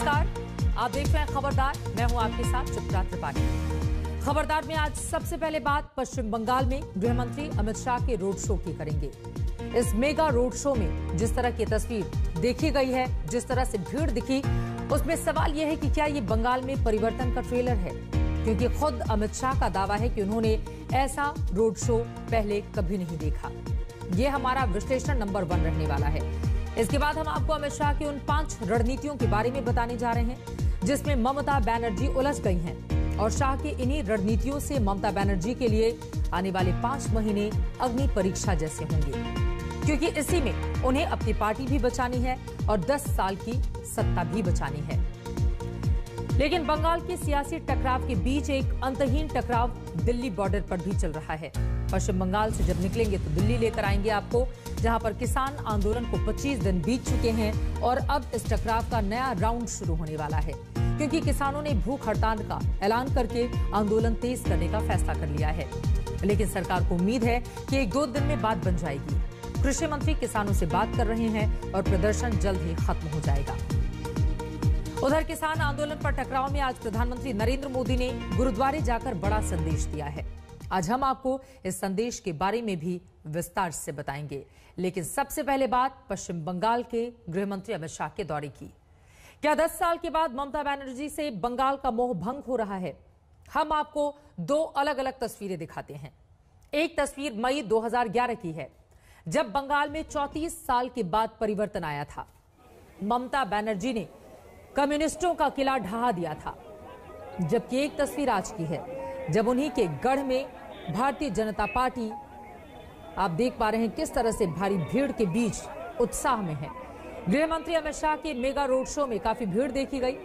नमस्कार, आप देख रहे हैं खबरदार। मैं हूं आपके साथ चित्रा त्रिपाठी। खबरदार में आज सबसे पहले बात पश्चिम बंगाल में गृह मंत्री अमित शाह के रोड शो की करेंगे। इस मेगा रोड शो में जिस तरह की तस्वीर देखी गई है, जिस तरह से भीड़ दिखी, उसमें सवाल यह है कि क्या ये बंगाल में परिवर्तन का ट्रेलर है, क्योंकि खुद अमित शाह का दावा है कि उन्होंने ऐसा रोड शो पहले कभी नहीं देखा। ये हमारा विश्लेषण नंबर 1 रहने वाला है। इसके बाद हम आपको अमित शाह की उन 5 रणनीतियों के बारे में बताने जा रहे हैं जिसमें ममता बनर्जी उलझ गई हैं, और शाह की इन्हीं रणनीतियों से ममता बनर्जी के लिए आने वाले 5 महीने अग्नि परीक्षा जैसे होंगे, क्योंकि इसी में उन्हें अपनी पार्टी भी बचानी है और 10 साल की सत्ता भी बचानी है। लेकिन बंगाल के सियासी टकराव के बीच एक अंतहीन टकराव दिल्ली बॉर्डर पर भी चल रहा है। पश्चिम बंगाल से जब निकलेंगे तो दिल्ली लेकर आएंगे आपको, जहां पर किसान आंदोलन को 25 दिन बीत चुके हैं और अब इस टकराव का नया राउंड शुरू होने वाला है, क्योंकि किसानों ने भूख हड़ताल का ऐलान करके आंदोलन तेज करने का फैसला कर लिया है। लेकिन सरकार को उम्मीद है कि 1-2 दिन में बात बन जाएगी। कृषि मंत्री किसानों से बात कर रहे हैं और प्रदर्शन जल्द ही खत्म हो जाएगा। उधर किसान आंदोलन पर टकराव में आज प्रधानमंत्री नरेंद्र मोदी ने गुरुद्वारे जाकर बड़ा संदेश दिया है। आज हम आपको इस संदेश के बारे में भी विस्तार से बताएंगे, लेकिन सबसे पहले बात पश्चिम बंगाल के गृह मंत्री अमित शाह के दौरे की। क्या 10 साल के बाद ममता बनर्जी से बंगाल का मोह भंग हो रहा है? हम आपको 2 अलग अलग तस्वीरें दिखाते हैं। एक तस्वीर मई 2011 की है, जब बंगाल में 34 साल के बाद परिवर्तन आया था। ममता बनर्जी ने कम्युनिस्टों का किला ढहा दिया था। जबकि एक तस्वीर आज की है, जब उन्हीं के गढ़ में भारतीय जनता पार्टी, आप देख पा रहे हैं किस तरह से भारी भीड़ के बीच उत्साह में है। गृह मंत्री अमित शाह के मेगा रोड शो में काफी भीड़ देखी गई।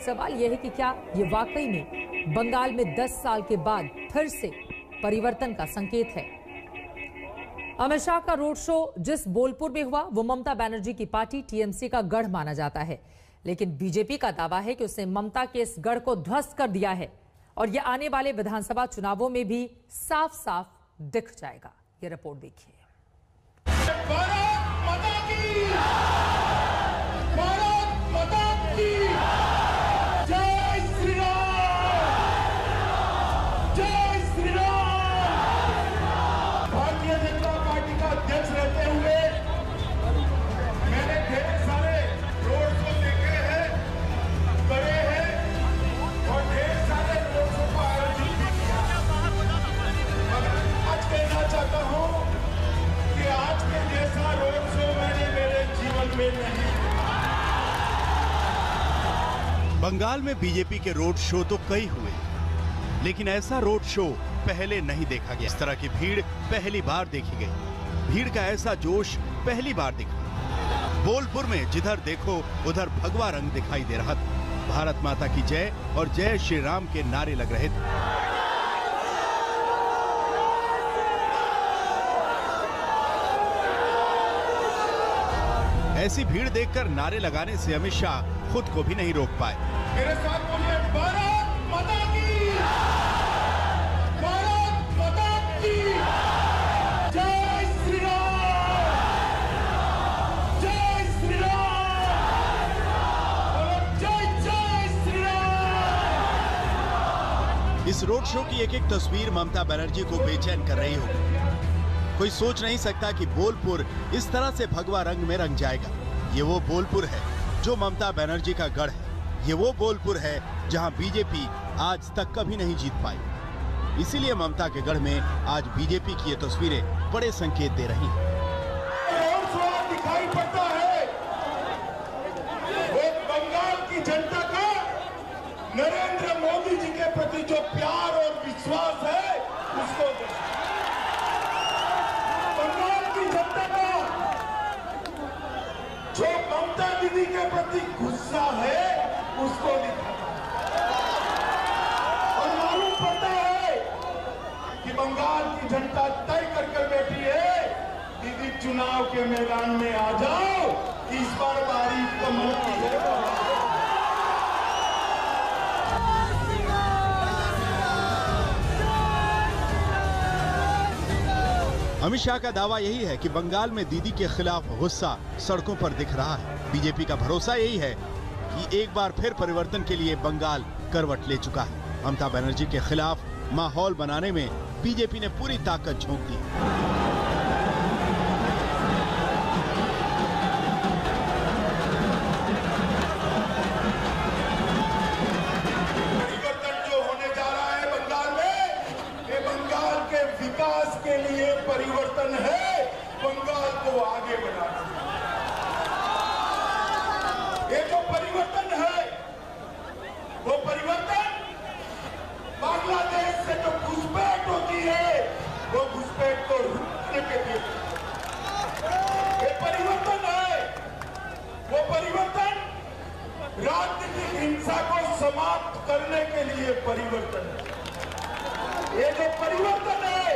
सवाल यह है कि क्या ये वाकई में बंगाल में 10 साल के बाद फिर से परिवर्तन का संकेत है? अमित शाह का रोड शो जिस बोलपुर में हुआ वो ममता बनर्जी की पार्टी टीएमसी का गढ़ माना जाता है, लेकिन बीजेपी का दावा है कि उसने ममता के इस गढ़ को ध्वस्त कर दिया है और यह आने वाले विधानसभा चुनावों में भी साफ साफ दिख जाएगा। ये रिपोर्ट देखिए। भारत माता की, भारत माता की जय श्री राम, जय श्री राम। भारतीय जनता पार्टी का अध्यक्ष रहते हुए मैंने ढेर सारे रोड शो देखे हैं, बड़े हैं और ढेर सारे रोड शो का आयोजन भी किया। आज कहना चाहता हूं कि आज के जैसा रोड शो मैंने मेरे जीवन में नहीं। बंगाल में बीजेपी के रोड शो तो कई हुए, लेकिन ऐसा रोड शो पहले नहीं देखा गया। इस तरह की भीड़ पहली बार देखी गई। भीड़ का ऐसा जोश पहली बार दिखा। बोलपुर में जिधर देखो उधर भगवा रंग दिखाई दे रहा था। भारत माता की जय और जय श्री राम के नारे लग रहे थे। ऐसी भीड़ देखकर नारे लगाने से अमित शाह खुद को भी नहीं रोक पाए। मेरे साथ बोलिए, भारत माता की, भारत माता की जय श्री राम, जय श्री राम, जय जय श्री राम। इस रोड शो की एक एक तस्वीर ममता बनर्जी को बेचैन कर रही होगी। कोई सोच नहीं सकता कि बोलपुर इस तरह से भगवा रंग में रंग जाएगा। ये वो बोलपुर है जो ममता बनर्जी का गढ़ है। ये वो बोलपुर है जहां बीजेपी आज तक कभी नहीं जीत पाई। इसीलिए ममता के गढ़ में आज बीजेपी की ये तस्वीरें बड़े संकेत दे रही हैं। और स्वाद दिखाई पड़ता है वो बंगाल की जनता का नरेंद्र मोदी जी के प्रति जो प्यार और विश्वास है उसको जो ममता दीदी के प्रति गुस्सा है उसको दिखाता और मालूम पड़ता है कि बंगाल की जनता तय कर बैठी है, दीदी चुनाव के मैदान में आ जाओ, इस बार बारी कमल की है। अमित शाह का दावा यही है कि बंगाल में दीदी के खिलाफ गुस्सा सड़कों पर दिख रहा है। बीजेपी का भरोसा यही है कि एक बार फिर परिवर्तन के लिए बंगाल करवट ले चुका है। ममता बनर्जी के खिलाफ माहौल बनाने में बीजेपी ने पूरी ताकत झोंक दी। परिवर्तन जो होने जा रहा है बंगाल में, ये बंगाल के विकास के लिए परिवर्तन है, बंगाल को आगे बढ़ाना। ये जो परिवर्तन है, वो परिवर्तन बांग्लादेश से जो घुसपैठ होती है, वो घुसपैठ को रोकने के लिए ये परिवर्तन है। वो परिवर्तन राजनीतिक हिंसा को समाप्त करने के लिए परिवर्तन है। ये जो परिवर्तन है,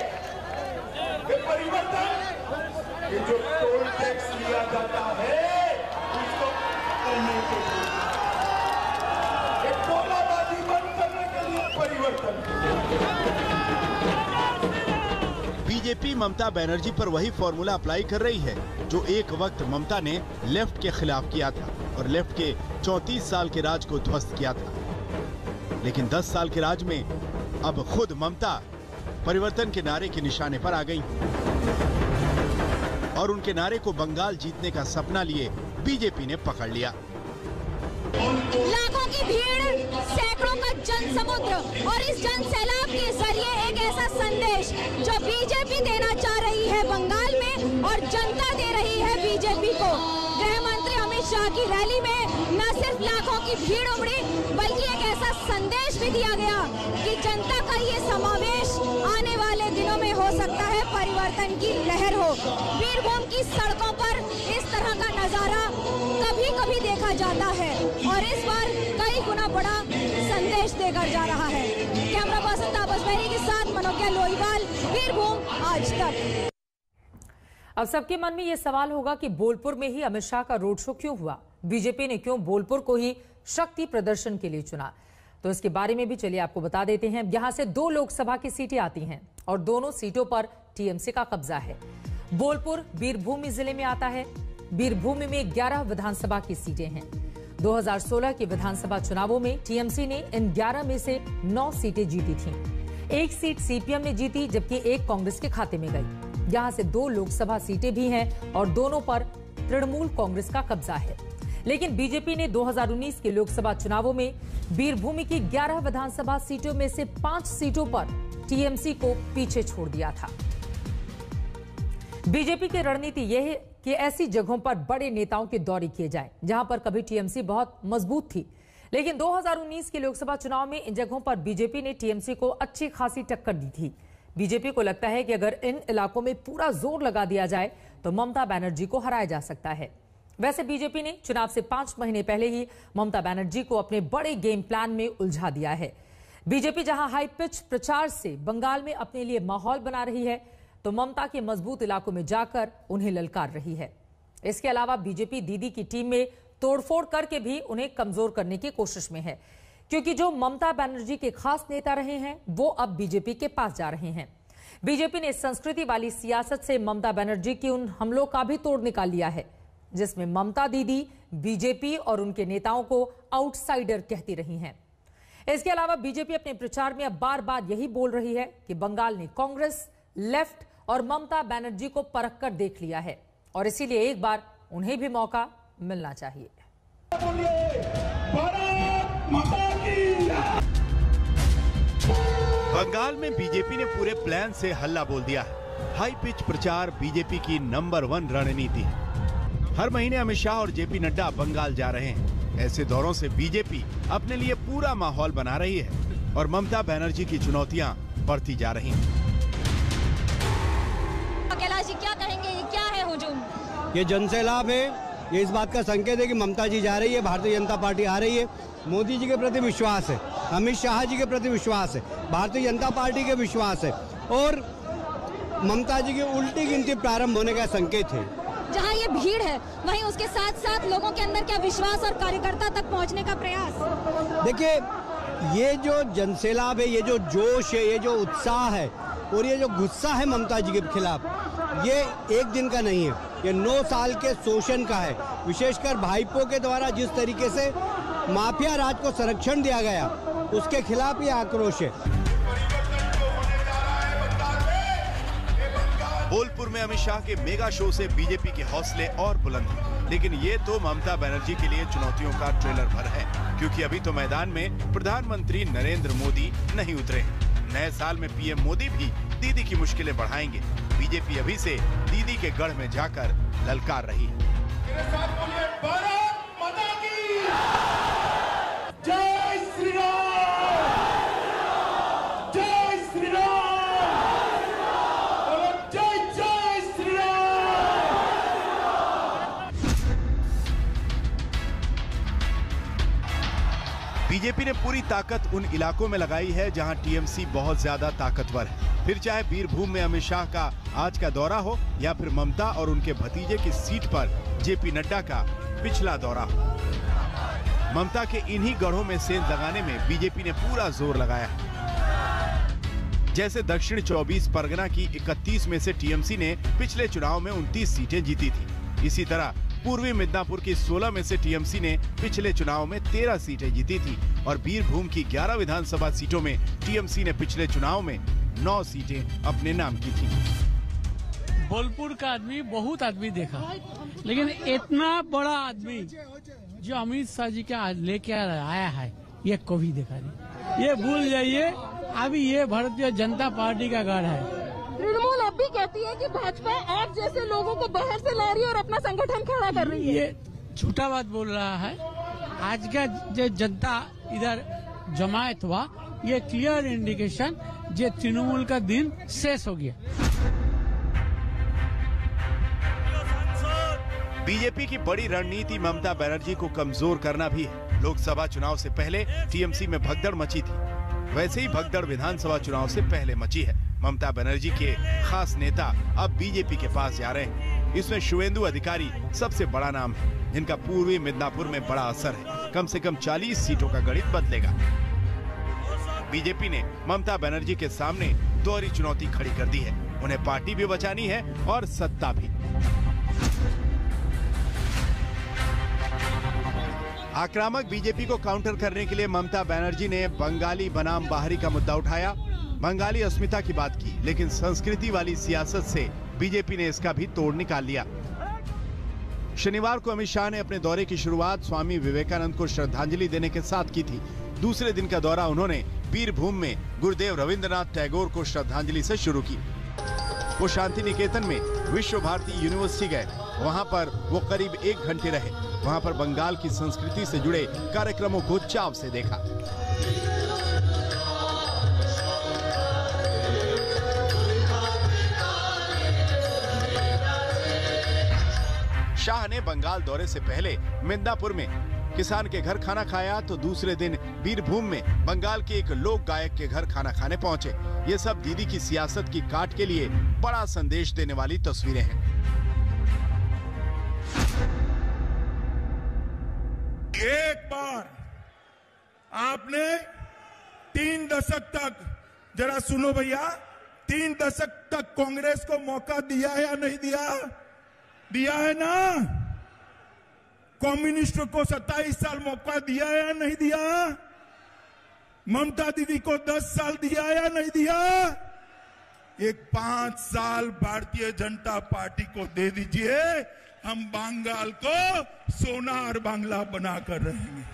ये परिवर्तन, ये जो टोल टैक्स लिया जाता है उसको करने के लिए, ये टोलाबाजी बंद करने के लिए परिवर्तन। बीजेपी ममता बनर्जी पर वही फॉर्मूला अप्लाई कर रही है जो एक वक्त ममता ने लेफ्ट के खिलाफ किया था और लेफ्ट के 34 साल के राज को ध्वस्त किया था। लेकिन 10 साल के राज में अब खुद ममता परिवर्तन के नारे के निशाने पर आ गई और उनके नारे को बंगाल जीतने का सपना लिए बीजेपी ने पकड़ लिया। लाखों की भीड़, सैकड़ों का जनसमुद्र और इस जन सैलाब के जरिए एक ऐसा संदेश जो बीजेपी देना चाह रही है बंगाल में और जनता दे रही है बीजेपी को। गृह मंत्री अमित शाह की रैली में न सिर्फ लाखों की भीड़ उमड़ी, बल्कि एक ऐसा संदेश भी दिया गया कि जनता का ये समावेश आने वाले दिनों में हो सकता है परिवर्तन की लहर हो। बीरभूम की सड़कों पर इस तरह का नजारा कभी कभी देखा जाता है और इस बार कई गुना बड़ा संदेश देकर जा रहा है। कैमरा पर्सन तापस बहरी के साथ मनोज्ञा लोईवाल, बीरभूम आज तक। अब सबके मन में यह सवाल होगा कि बोलपुर में ही अमित शाह का रोड शो क्यों हुआ? बीजेपी ने क्यों बोलपुर को ही शक्ति प्रदर्शन के लिए चुना? तो इसके बारे में भी चलिए आपको बता देते हैं। यहां से 2 लोकसभा की सीटें आती हैं और दोनों सीटों पर टीएमसी का कब्जा है। बोलपुर बीरभूम जिले में आता है। बीरभूम में 11 विधानसभा की सीटें हैं। 2016 के विधानसभा चुनावों में टीएमसी ने इन 11 में से 9 सीटें जीती थीं। 1 सीट सीपीएम ने जीती जबकि 1 कांग्रेस के खाते में गई। यहां से 2 लोकसभा सीटें भी हैं और दोनों पर तृणमूल कांग्रेस का कब्जा है। लेकिन बीजेपी ने 2019 के लोकसभा चुनावों में बीरभूम की 11 विधानसभा सीटों में से 5 सीटों पर टीएमसी को पीछे छोड़ दिया था। बीजेपी की रणनीति यह है कि ऐसी जगहों पर बड़े नेताओं के दौरे किए जाएं जहां पर कभी टीएमसी बहुत मजबूत थी। लेकिन 2019 के लोकसभा चुनाव में इन जगहों पर बीजेपी ने टीएमसी को अच्छी खासी टक्कर दी थी। बीजेपी को लगता है कि अगर इन इलाकों में पूरा जोर लगा दिया जाए तो ममता बनर्जी को हराया जा सकता है। वैसे बीजेपी ने चुनाव से 5 महीने पहले ही ममता बनर्जी को अपने बड़े गेम प्लान में उलझा दिया है। बीजेपी जहां हाई पिच प्रचार से बंगाल में अपने लिए माहौल बना रही है तो ममता के मजबूत इलाकों में जाकर उन्हें ललकार रही है। इसके अलावा बीजेपी दीदी की टीम में तोड़फोड़ करके भी उन्हें कमजोर करने की कोशिश में है, क्योंकि जो ममता बनर्जी के खास नेता रहे हैं वो अब बीजेपी के पास जा रहे हैं। बीजेपी ने संस्कृति वाली सियासत से ममता बनर्जी की उन हमलों का भी तोड़ निकाल लिया है जिसमें ममता दीदी बीजेपी और उनके नेताओं को आउटसाइडर कहती रही हैं। इसके अलावा बीजेपी अपने प्रचार में अब बार बार यही बोल रही है कि बंगाल ने कांग्रेस, लेफ्ट और ममता बनर्जी को परख कर देख लिया है और इसीलिए एक बार उन्हें भी मौका मिलना चाहिए। बंगाल में बीजेपी ने पूरे प्लान से हल्ला बोल दिया है। हाई पिच प्रचार बीजेपी की नंबर 1 रणनीति है। हर महीने अमित शाह और जेपी नड्डा बंगाल जा रहे हैं। ऐसे दौरों से बीजेपी अपने लिए पूरा माहौल बना रही है और ममता बनर्जी की चुनौतियां बढ़ती जा रही हैं। कैलाश जी क्या कहेंगे, ये क्या है हुजूम? ये जनसैलाब है, ये इस बात का संकेत है कि ममता जी जा रही है, भारतीय जनता पार्टी आ रही है। मोदी जी के प्रति विश्वास है, अमित शाह जी के प्रति विश्वास है, भारतीय जनता पार्टी के विश्वास है और ममता जी की उल्टी गिनती प्रारंभ होने का संकेत है। जहां ये भीड़ है वहीं उसके साथ साथ लोगों के अंदर क्या विश्वास और कार्यकर्ता तक पहुंचने का प्रयास? देखिए, ये जो जनसैलाब है, ये जो जोश है, ये जो उत्साह है और ये जो गुस्सा है ममता जी के खिलाफ, ये एक दिन का नहीं है, ये 9 साल के शोषण का है। विशेषकर भाईपों के द्वारा जिस तरीके से माफिया राज को संरक्षण दिया गया, उसके खिलाफ ये आक्रोश है। बोलपुर में अमित शाह के मेगा शो से बीजेपी के हौसले और बुलंद हैं। लेकिन ये तो ममता बनर्जी के लिए चुनौतियों का ट्रेलर भर है, क्योंकि अभी तो मैदान में प्रधानमंत्री नरेंद्र मोदी नहीं उतरे हैं। नए साल में पीएम मोदी भी दीदी की मुश्किलें बढ़ाएंगे। बीजेपी अभी से दीदी के गढ़ में जाकर ललकार रही है। जय श्री राम, जय श्री राम, जय जय श्री राम। बीजेपी ने पूरी ताकत उन इलाकों में लगाई है जहां टीएमसी बहुत ज्यादा ताकतवर है। फिर चाहे बीरभूम में अमित शाह का आज का दौरा हो या फिर ममता और उनके भतीजे की सीट पर जेपी नड्डा का पिछला दौरा हो, ममता के इन्हीं गढ़ों में सेंध लगाने में बीजेपी ने पूरा जोर लगाया है। जैसे दक्षिण 24 परगना की 31 में से टीएमसी ने पिछले चुनाव में 29 सीटें जीती थी। इसी तरह पूर्वी मिदनापुर की 16 में से टीएमसी ने पिछले चुनाव में 13 सीटें जीती थी और बीरभूम की 11 विधानसभा सीटों में टीएमसी ने पिछले चुनाव में 9 सीटें अपने नाम की थी। बोलपुर का आदमी बहुत आदमी देखा, लेकिन इतना बड़ा आदमी जो अमित शाह जी का लेके आया है ये कभी देखा नहीं। ये भूल जाइए, अभी ये भारतीय जनता पार्टी का गढ़ है। तृणमूल अब भी कहती है कि भाजपा आप जैसे लोगों को बाहर से ला रही है और अपना संगठन खड़ा कर रही है। ये झूठा बात बोल रहा है। आज का जो जनता इधर जमायत हुआ, ये क्लियर इंडिकेशन जो तृणमूल का दिन शेष हो गया। बीजेपी की बड़ी रणनीति ममता बनर्जी को कमजोर करना भी है। लोकसभा चुनाव से पहले टीएमसी में भगदड़ मची थी, वैसे ही भगदड़ विधानसभा चुनाव से पहले मची है। ममता बनर्जी के खास नेता अब बीजेपी के पास जा रहे हैं। इसमें शुवेंदु अधिकारी सबसे बड़ा नाम है, जिनका पूर्वी मिदनापुर में बड़ा असर है। कम से कम 40 सीटों का गणित बदलेगा। बीजेपी ने ममता बनर्जी के सामने दोहरी चुनौती खड़ी कर दी है। उन्हें पार्टी भी बचानी है और सत्ता भी। आक्रामक बीजेपी को काउंटर करने के लिए ममता बनर्जी ने बंगाली बनाम बाहरी का मुद्दा उठाया, बंगाली अस्मिता की बात की, लेकिन संस्कृति वाली सियासत से बीजेपी ने इसका भी तोड़ निकाल लिया। शनिवार को अमित शाह ने अपने दौरे की शुरुआत स्वामी विवेकानंद को श्रद्धांजलि देने के साथ की थी। दूसरे दिन का दौरा उन्होंने बीरभूम में गुरुदेव रविंद्रनाथ टैगोर को श्रद्धांजलि से शुरू की। वो शांति निकेतन में विश्व भारती यूनिवर्सिटी गए। वहां पर वो करीब 1 घंटे रहे। वहां पर बंगाल की संस्कृति से जुड़े कार्यक्रमों को चाव से देखा। शाह ने बंगाल दौरे से पहले मिदनापुर में किसान के घर खाना खाया, तो दूसरे दिन बीरभूम में बंगाल के एक लोक गायक के घर खाना खाने पहुंचे। ये सब दीदी की सियासत की काट के लिए बड़ा संदेश देने वाली तस्वीरें हैं। एक बार आपने 3 दशक तक, जरा सुनो भैया, 3 दशक तक कांग्रेस को मौका दिया है या नहीं दिया? दिया है ना? कम्युनिस्टों को 27 साल मौका दिया है या नहीं दिया? ममता दीदी को 10 साल दिया या नहीं दिया? एक 5 साल भारतीय जनता पार्टी को दे दीजिए, हम बंगाल को सोना और बांग्ला बनाकर रहेंगे।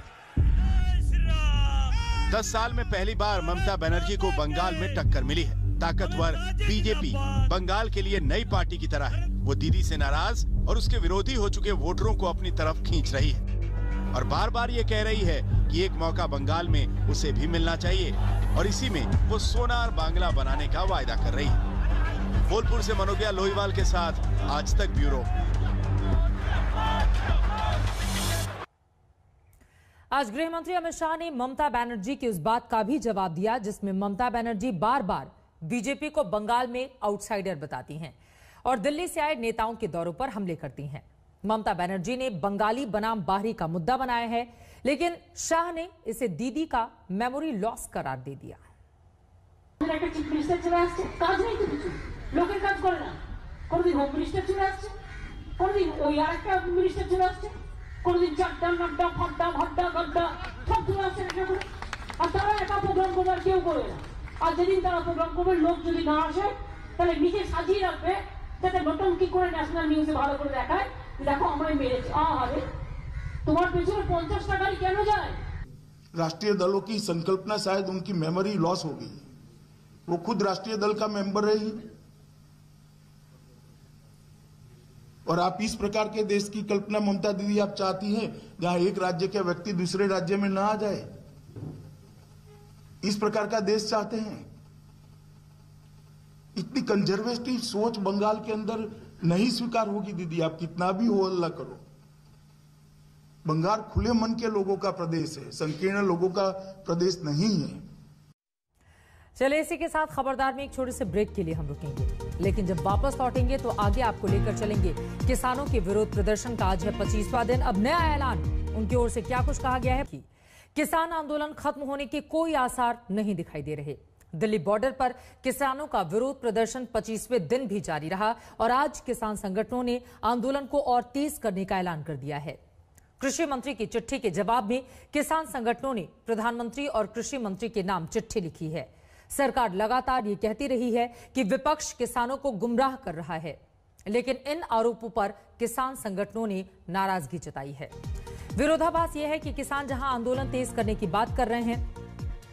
10 साल में पहली बार ममता बनर्जी को बंगाल में टक्कर मिली है। ताकतवर बीजेपी बंगाल के लिए नई पार्टी की तरह है। वो दीदी से नाराज और उसके विरोधी हो चुके वोटरों को अपनी तरफ खींच रही है और बार बार ये कह रही है कि एक मौका बंगाल में उसे भी मिलना चाहिए और इसी में वो सोना और बांग्ला बनाने का वायदा कर रही है। बोलपुर से मनोज्ञा लोहीवाल के साथ आज तक ब्यूरो। आज गृह मंत्री अमित शाह ने ममता बनर्जी की उस बात का भी जवाब दिया जिसमें ममता बनर्जी बार बार बीजेपी को बंगाल में आउटसाइडर बताती हैं और दिल्ली से आए नेताओं के दौरों पर हमले करती हैं। ममता बनर्जी ने बंगाली बनाम बाहरी का मुद्दा बनाया है, लेकिन शाह ने इसे दीदी का मेमोरी लॉस करार दे दिया। কোনদিন চারটা নামটা ফাড্ডা ভাড্ডা গাড্ডা সব চলে আসছে আর তারা একা প্রোগ্রাম করবে আর কেউ করবে না। আর যেদিন তারা প্রোগ্রাম করবে লোক যদি না আসে তাহলে নিজে সাজিয়ে রাখবে যাতে নটঙ্কি করে ন্যাশনাল নিউজে ভালো করে দেখায় দেখো আমায় মেরেছে। আরে তোমার পেছনে 50টা গাড়ি কেন যায়? राष्ट्रीय दलों की संकल्पना शायद उनकी मेमोरी लॉस हो गई। वो खुद राष्ट्रीय दल का मेंबर रही और आप इस प्रकार के देश की कल्पना ममता दीदी आप चाहती हैं जहां एक राज्य के व्यक्ति दूसरे राज्य में ना आ जाए, इस प्रकार का देश चाहते हैं? इतनी कंजर्वेटिव सोच बंगाल के अंदर नहीं स्वीकार होगी दीदी, आप कितना भी हो हल्ला करो। बंगाल खुले मन के लोगों का प्रदेश है, संकीर्ण लोगों का प्रदेश नहीं है। चलिए इसी के साथ खबरदार में एक छोटे से ब्रेक के लिए हम रुकेंगे, लेकिन जब वापस लौटेंगे तो आगे आपको लेकर चलेंगे। किसानों के विरोध प्रदर्शन का आज है 25वां दिन। अब नया ऐलान, उनकी ओर से क्या कुछ कहा गया है कि किसान आंदोलन खत्म होने के कोई आसार नहीं दिखाई दे रहे। दिल्ली बॉर्डर पर किसानों का विरोध प्रदर्शन 25वें दिन भी जारी रहा और आज किसान संगठनों ने आंदोलन को और तेज करने का ऐलान कर दिया है। कृषि मंत्री की चिट्ठी के जवाब में किसान संगठनों ने प्रधानमंत्री और कृषि मंत्री के नाम चिट्ठी लिखी है। सरकार लगातार ये कहती रही है कि विपक्ष किसानों को गुमराह कर रहा है, लेकिन इन आरोपों पर किसान संगठनों ने नाराजगी जताई है। विरोधाभास यह है कि किसान जहां आंदोलन तेज करने की बात कर रहे हैं,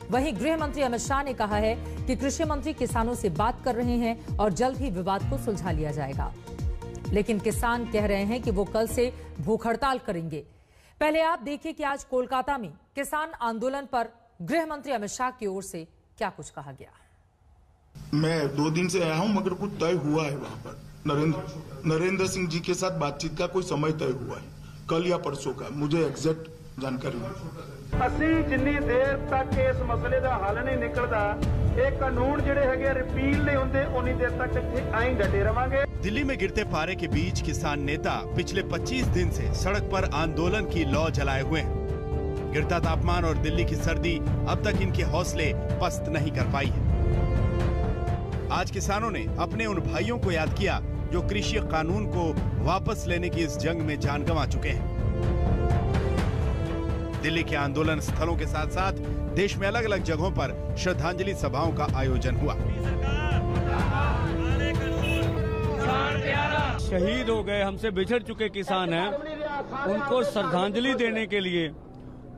वहीं गृह मंत्री अमित शाह ने कहा है कि कृषि मंत्री किसानों से बात कर रहे हैं और जल्द ही विवाद को सुलझा लिया जाएगा। लेकिन किसान कह रहे हैं कि वो कल से भूख हड़ताल करेंगे। पहले आप देखिए कि आज कोलकाता में किसान आंदोलन पर गृह मंत्री अमित शाह की ओर से क्या कुछ कहा गया। मैं 2 दिन से आया हूं मगर कुछ तय हुआ है वहां पर। नरेंद्र सिंह जी के साथ बातचीत का कोई समय तय हुआ है, कल या परसों का, मुझे एग्जैक्ट जानकारी नहीं। ਅਸੀਂ ਜਿੰਨੀ ਦੇਰ ਤੱਕ ਇਸ ਮਸਲੇ ਦਾ ਹੱਲ ਨਹੀਂ ਨਿਕਲਦਾ, ਇਹ ਕਾਨੂੰਨ ਜਿਹੜੇ ਹੈਗੇ ਰਿਪੀਲ ਨਹੀਂ ਹੁੰਦੇ, ਉਨੀ ਦੇਰ ਤੱਕ ਇੱਥੇ ਐਂ ਡਟੇ ਰਵਾਂਗੇ। दिल्ली में गिरते पारे के बीच किसान नेता पिछले 25 दिन से सड़क पर आंदोलन की लौ जलाए हुए हैं। गिरता तापमान और दिल्ली की सर्दी अब तक इनके हौसले पस्त नहीं कर पाई है। आज किसानों ने अपने उन भाइयों को याद किया जो कृषि कानून को वापस लेने की इस जंग में जान गंवा चुके हैं। दिल्ली के आंदोलन स्थलों के साथ साथ देश में अलग अलग जगहों पर श्रद्धांजलि सभाओं का आयोजन हुआ। शहीद हो गए, हमसे बिछड़ चुके किसान हैं, उनको श्रद्धांजलि देने के लिए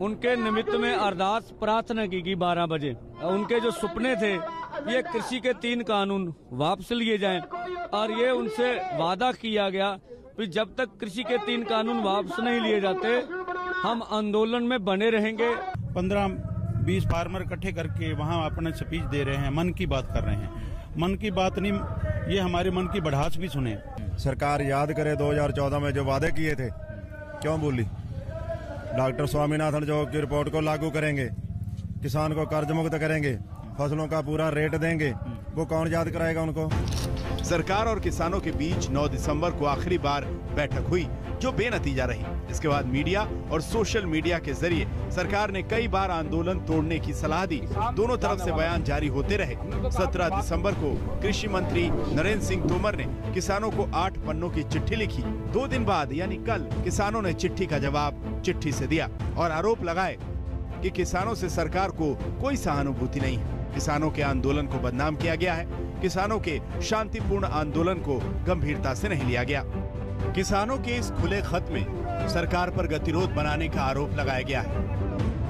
उनके निमित्त में अरदास प्रार्थना की गई 12 बजे। उनके जो सपने थे ये कृषि के 3 कानून वापस लिए जाएं और ये उनसे वादा किया गया कि जब तक कृषि के 3 कानून वापस नहीं लिए जाते हम आंदोलन में बने रहेंगे। 15-20 फार्मर इकट्ठे करके वहाँ अपने स्पीच दे रहे हैं, मन की बात कर रहे हैं। मन की बात नहीं, ये हमारे मन की बढ़ास भी सुने। सरकार याद करे 2014 में जो वादे किए थे, क्यों बोली? डॉक्टर स्वामीनाथन जो की रिपोर्ट को लागू करेंगे, किसान को कर्ज मुक्त करेंगे, फसलों का पूरा रेट देंगे, वो कौन याद कराएगा उनको? सरकार और किसानों के बीच 9 दिसंबर को आखिरी बार बैठक हुई जो बेनतीजा रही। इसके बाद मीडिया और सोशल मीडिया के जरिए सरकार ने कई बार आंदोलन तोड़ने की सलाह दी। दोनों तरफ से बयान जारी होते रहे। 17 दिसंबर को कृषि मंत्री नरेंद्र सिंह तोमर ने किसानों को 8 पन्नों की चिट्ठी लिखी। 2 दिन बाद यानी कल किसानों ने चिट्ठी का जवाब चिट्ठी से दिया और आरोप लगाए कि किसानों से सरकार को कोई सहानुभूति नहीं है। किसानों के आंदोलन को बदनाम किया गया है। किसानों के शांतिपूर्ण आंदोलन को गंभीरता से नहीं लिया गया। किसानों के इस खुले खत में सरकार पर गतिरोध बनाने का आरोप लगाया गया है।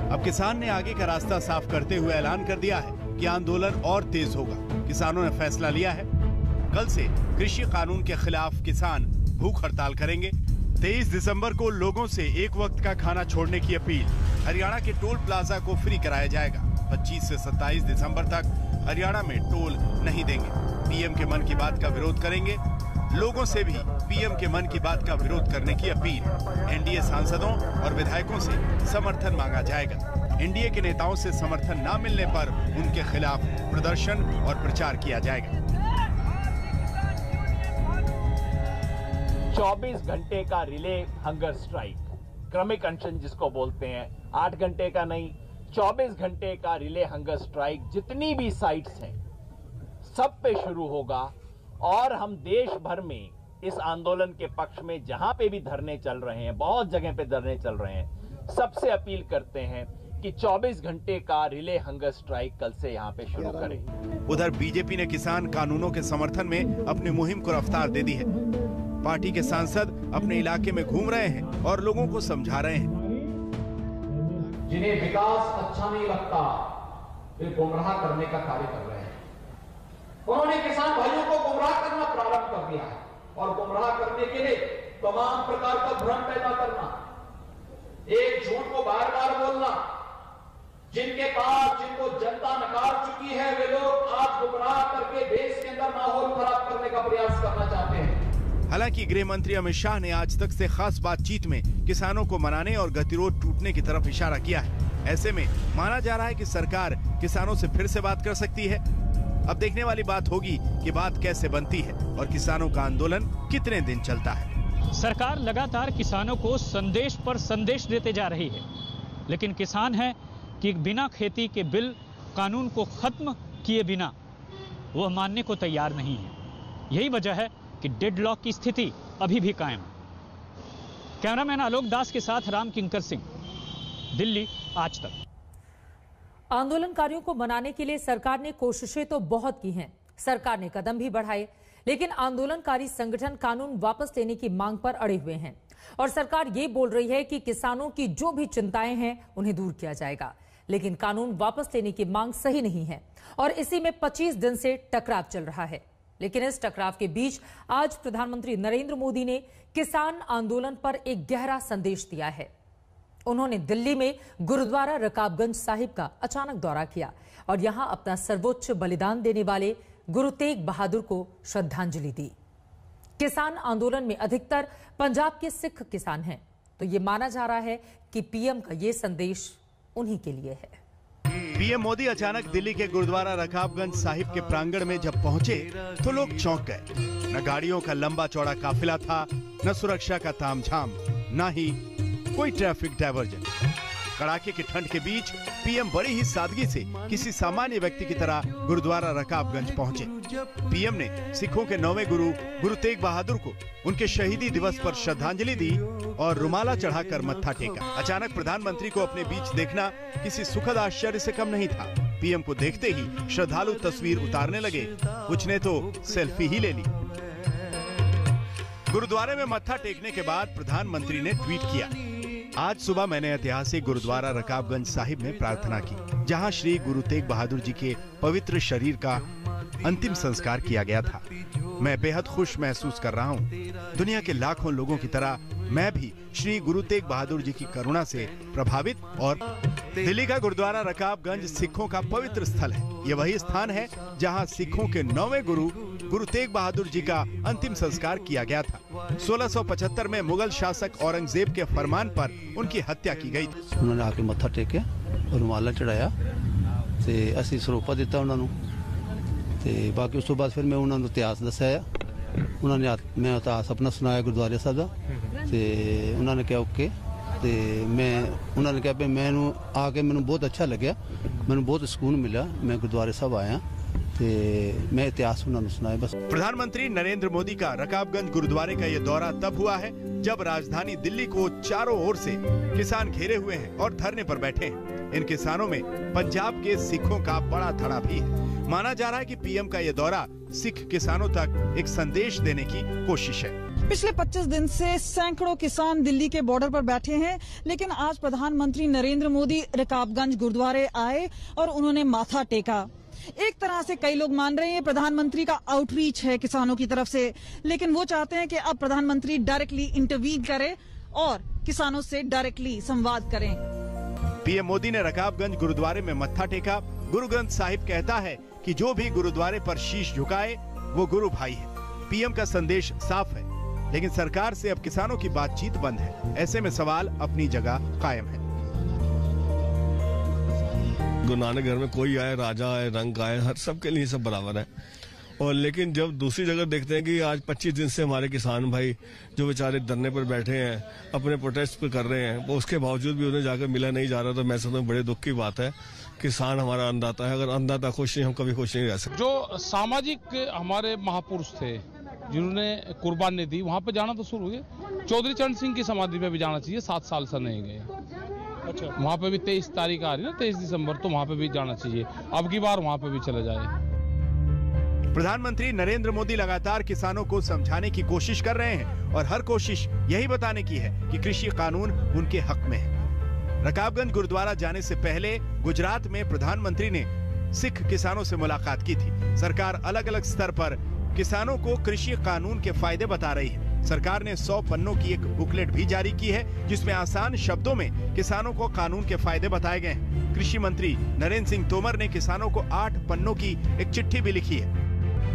अब किसान ने आगे का रास्ता साफ करते हुए ऐलान कर दिया है कि आंदोलन और तेज होगा। किसानों ने फैसला लिया है, कल से कृषि कानून के खिलाफ किसान भूख हड़ताल करेंगे। 23 दिसंबर को लोगों से एक वक्त का खाना छोड़ने की अपील। हरियाणा के टोल प्लाजा को फ्री कराया जाएगा। 25 से 27 दिसंबर तक हरियाणा में टोल नहीं देंगे। पीएम के मन की बात का विरोध करेंगे। लोगों से भी पीएम के मन की बात का विरोध करने की अपील। एनडीए सांसदों और विधायकों से समर्थन मांगा जाएगा। एनडीए के नेताओं से समर्थन न मिलने पर उनके खिलाफ प्रदर्शन और प्रचार किया जाएगा। 24 घंटे का रिले हंगर स्ट्राइक, क्रमिक अनशन जिसको बोलते हैं, 8 घंटे का नहीं, 24 घंटे का रिले हंगर स्ट्राइक जितनी भी साइट्स हैं सब पे शुरू होगा और हम देश भर में इस आंदोलन के पक्ष में जहां पे भी धरने चल रहे हैं, बहुत जगह पे धरने चल रहे हैं, सबसे अपील करते हैं कि 24 घंटे का रिले हंगर स्ट्राइक कल से यहाँ पे शुरू करें। उधर बीजेपी ने किसान कानूनों के समर्थन में अपनी मुहिम को रफ्तार दे दी है। पार्टी के सांसद अपने इलाके में घूम रहे हैं और लोगों को समझा रहे हैं। जिन्हें विकास अच्छा नहीं लगता वे गुमराह करने का कार्य कर रहे हैं। उन्होंने किसान भाइयों को गुमराह करना प्रारंभ कर दिया है और गुमराह करने के लिए तमाम प्रकार का भ्रम पैदा करना, एक झूठ को बार बार बोलना, जिनको जनता नकार चुकी है वे लोग आज गुमराह करके देश के अंदर माहौल खराब करने का प्रयास करना चाहते हैं। हालांकि गृह मंत्री अमित शाह ने आज तक से खास बातचीत में किसानों को मनाने और गतिरोध टूटने की तरफ इशारा किया है। ऐसे में माना जा रहा है कि सरकार किसानों से फिर से बात कर सकती है। अब देखने वाली बात होगी कि बात कैसे बनती है और किसानों का आंदोलन कितने दिन चलता है। सरकार लगातार किसानों को संदेश पर संदेश देते जा रही है, लेकिन किसान है कि बिना खेती के बिल कानून को खत्म किए बिना वह मानने को तैयार नहीं है। यही वजह है कि डेडलॉक की स्थिति अभी भी कायम है। कैमरामैन आलोक दास के साथ राम किंकर सिंह, दिल्ली आज तक। आंदोलनकारियों को मनाने के लिए सरकार ने कोशिशें तो बहुत की हैं, सरकार ने कदम भी बढ़ाए, लेकिन आंदोलनकारी संगठन कानून वापस लेने की मांग पर अड़े हुए हैं और सरकार ये बोल रही है कि किसानों की जो भी चिंताएं हैं उन्हें दूर किया जाएगा, लेकिन कानून वापस लेने की मांग सही नहीं है और इसी में 25 दिन से टकराव चल रहा है। लेकिन इस टकराव के बीच आज प्रधानमंत्री नरेंद्र मोदी ने किसान आंदोलन पर एक गहरा संदेश दिया है। उन्होंने दिल्ली में गुरुद्वारा रकाबगंज साहिब का अचानक दौरा किया और यहां अपना सर्वोच्च बलिदान देने वाले गुरु तेग बहादुर को श्रद्धांजलि दी। किसान आंदोलन में अधिकतर पंजाब के सिख किसान हैं, तो ये माना जा रहा है कि पीएम का ये संदेश उन्हीं के लिए है। पीएम मोदी अचानक दिल्ली के गुरुद्वारा रकाबगंज साहिब के प्रांगण में जब पहुंचे तो लोग चौंक गए। न गाड़ियों का लंबा चौड़ा काफिला था, न सुरक्षा का तामझाम, न ही कोई ट्रैफिक डायवर्जन। कड़ाके की ठंड के बीच पीएम बड़ी ही सादगी से किसी सामान्य व्यक्ति की तरह गुरुद्वारा रकाबगंज पहुंचे। पीएम ने सिखों के 9वें गुरु गुरु तेग बहादुर को उनके शहीदी दिवस पर श्रद्धांजलि दी और रुमाला चढ़ाकर मत्था टेका। अचानक प्रधानमंत्री को अपने बीच देखना किसी सुखद आश्चर्य से कम नहीं था। पीएम को देखते ही श्रद्धालु तस्वीर उतारने लगे, कुछ ने तो सेल्फी ही ले ली। गुरुद्वारे में मत्था टेकने के बाद प्रधानमंत्री ने ट्वीट किया, आज सुबह मैंने ऐतिहासिक गुरुद्वारा रकाबगंज साहिब में प्रार्थना की, जहां श्री गुरु तेग बहादुर जी के पवित्र शरीर का अंतिम संस्कार किया गया था। मैं बेहद खुश महसूस कर रहा हूं। दुनिया के लाखों लोगों की तरह मैं भी श्री गुरु तेग बहादुर जी की करुणा से प्रभावित। और दिल्ली का गुरुद्वारा रकाबगंज सिखों का पवित्र स्थल है। ये वही स्थान है जहां सिखों के 9वें गुरु गुरु तेग बहादुर जी का अंतिम संस्कार किया गया था। 1675 में मुगल शासक औरंगजेब के फरमान पर उनकी हत्या की गई थी। उन्होंने आके मत्था टेकिया और रुमाला चढ़ाया ते असीं सरोपा दिता उन्होंने ते बाकी उस तो बाद फिर मैं उन्होंने इतिहास दसाया। उन्होंने मैं इतिहास अपना सुनाया गुरुद्वारे साहब का ते उन्होंने कहा ओके ते मैं उन्होंने कहा भी मैनू आके मैनू बहुत अच्छा लग्या, मैनू बहुत सुकून मिला। मैं गुरुद्वारे साहब आया ते मैं इतिहास उन्होंने सुनाया बस। प्रधानमंत्री नरेंद्र मोदी का रकाबगंज गुरुद्वारे का ये दौरा तब हुआ है जब राजधानी दिल्ली को चारों ओर से किसान घेरे हुए हैं और धरने पर बैठे हैं। इन किसानों में पंजाब के सिखों का बड़ा धड़ा भी है। माना जा रहा है कि पीएम का ये दौरा सिख किसानों तक एक संदेश देने की कोशिश है। पिछले 25 दिन से सैकड़ों किसान दिल्ली के बॉर्डर पर बैठे हैं, लेकिन आज प्रधानमंत्री नरेंद्र मोदी रकाबगंज गुरुद्वारे आए और उन्होंने माथा टेका। एक तरह से कई लोग मान रहे हैं प्रधानमंत्री का आउटरीच है किसानों की तरफ से, लेकिन वो चाहते हैं कि अब प्रधानमंत्री डायरेक्टली इंटरवीन करें और किसानों से डायरेक्टली संवाद करें। पीएम मोदी ने रकाबगंज गुरुद्वारे में मत्था टेका। गुरु ग्रंथ साहिब कहता है कि जो भी गुरुद्वारे पर शीश झुकाए वो गुरु भाई है। पीएम का संदेश साफ है, लेकिन सरकार से अब किसानों की बातचीत बंद है। ऐसे में सवाल अपनी जगह कायम है। गुरु नानक घर में कोई आए, राजा आए, रंग आए, हर सबके लिए सब बराबर है। और लेकिन जब दूसरी जगह देखते हैं कि आज 25 दिन से हमारे किसान भाई जो बेचारे धरने पर बैठे हैं, अपने प्रोटेस्ट पे कर रहे हैं, वो उसके बावजूद भी उन्हें जाकर मिला नहीं जा रहा, तो मैं समझता हूँ बड़े दुख की बात है। किसान हमारा अन्नदाता है, अगर अन्नदाता खुश नहीं हम कभी खुश नहीं रह सकते। जो सामाजिक हमारे महापुरुष थे जिन्होंने कुर्बानी दी, वहाँ पे जाना तो शुरू हुए। चौधरी चरण सिंह की समाधि पे भी जाना चाहिए, 7 साल से नहीं गए। अच्छा, वहाँ पे भी 23 तारीख आ रही है ना, 23 दिसंबर, तो वहाँ पे भी जाना चाहिए। अब की बार वहाँ पे भी चले जाए। प्रधानमंत्री नरेंद्र मोदी लगातार किसानों को समझाने की कोशिश कर रहे हैं और हर कोशिश यही बताने की है कि कृषि कानून उनके हक में है। रकाबगंज गुरुद्वारा जाने से पहले गुजरात में प्रधानमंत्री ने सिख किसानों से मुलाकात की थी। सरकार अलग अलग स्तर पर किसानों को कृषि कानून के फायदे बता रही है। सरकार ने 100 पन्नों की एक बुकलेट भी जारी की है, जिसमें आसान शब्दों में किसानों को कानून के फायदे बताए गए हैं। कृषि मंत्री नरेंद्र सिंह तोमर ने किसानों को 8 पन्नों की एक चिट्ठी भी लिखी है।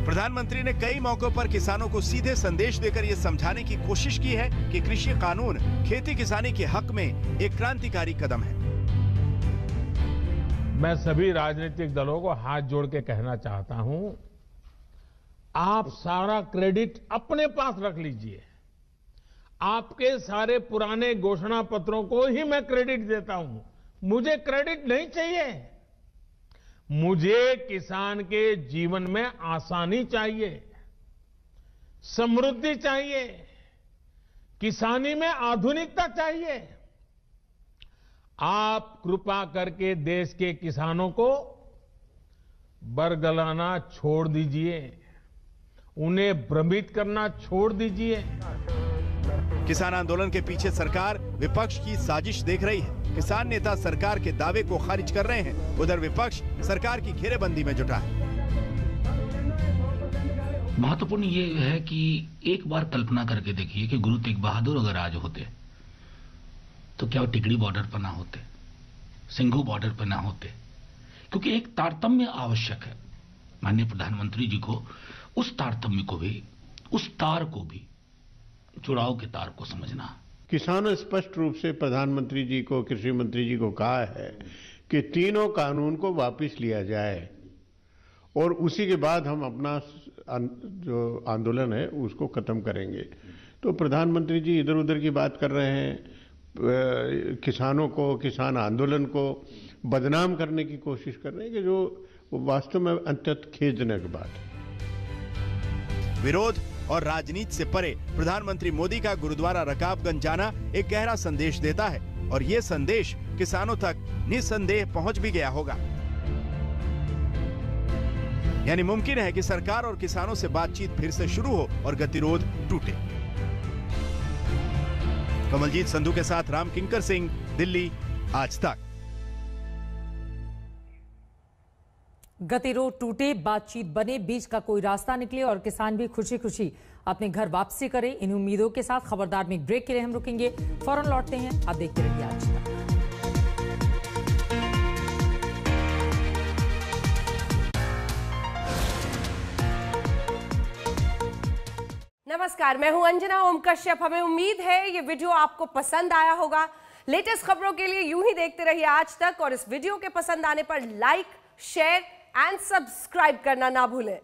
प्रधानमंत्री ने कई मौकों पर किसानों को सीधे संदेश देकर ये समझाने की कोशिश की है कि कृषि कानून खेती किसानी के हक में एक क्रांतिकारी कदम है। मैं सभी राजनीतिक दलों को हाथ जोड़ के कहना चाहता हूं, आप सारा क्रेडिट अपने पास रख लीजिए। आपके सारे पुराने घोषणा पत्रों को ही मैं क्रेडिट देता हूं, मुझे क्रेडिट नहीं चाहिए। मुझे किसान के जीवन में आसानी चाहिए, समृद्धि चाहिए, किसानी में आधुनिकता चाहिए। आप कृपा करके देश के किसानों को बरगलाना छोड़ दीजिए, उन्हें भ्रमित करना छोड़ दीजिए। किसान आंदोलन के पीछे सरकार विपक्ष की साजिश देख रही है। किसान नेता सरकार के दावे को खारिज कर रहे हैं, उधर विपक्ष सरकार की घेरेबंदी में जुटा है। महत्वपूर्ण ये है कि एक बार कल्पना करके देखिए कि गुरु तेग बहादुर अगर आज होते तो क्या वो टिकड़ी बॉर्डर पर ना होते, सिंघू बॉर्डर पर ना होते, क्योंकि एक तारतम्य आवश्यक है। माननीय प्रधानमंत्री जी को उस तारतम्य को भी, उस तार को भी, जुड़ाव के तार को समझना। किसानों ने स्पष्ट रूप से प्रधानमंत्री जी को, कृषि मंत्री जी को कहा है कि तीनों कानून को वापस लिया जाए और उसी के बाद हम अपना जो आंदोलन है उसको खत्म करेंगे। तो प्रधानमंत्री जी इधर उधर की बात कर रहे हैं, किसानों को, किसान आंदोलन को बदनाम करने की कोशिश कर रहे हैं, कि जो वास्तव में अत्यंत खेदजनक बात है। विरोध और राजनीति से परे प्रधानमंत्री मोदी का गुरुद्वारा रकाबगंज जाना एक गहरा संदेश देता है और ये संदेश किसानों तक निस्संदेह पहुंच भी गया होगा। यानी मुमकिन है कि सरकार और किसानों से बातचीत फिर से शुरू हो और गतिरोध टूटे। कमलजीत संधू के साथ राम किंकर सिंह, दिल्ली, आज तक। गतिरोध टूटे, बातचीत बने, बीच का कोई रास्ता निकले और किसान भी खुशी खुशी अपने घर वापसी करें, इन उम्मीदों के साथ खबरदार में एक ब्रेक के लिए हम रुकेंगे, फौरन लौटते हैं। आप देखते रहिए आज तक। नमस्कार, मैं हूं अंजना ओम कश्यप। हमें उम्मीद है ये वीडियो आपको पसंद आया होगा। लेटेस्ट खबरों के लिए यूं ही देखते रहिए आज तक और इस वीडियो के पसंद आने पर लाइक, शेयर एंड सब्सक्राइब करना ना भूलें।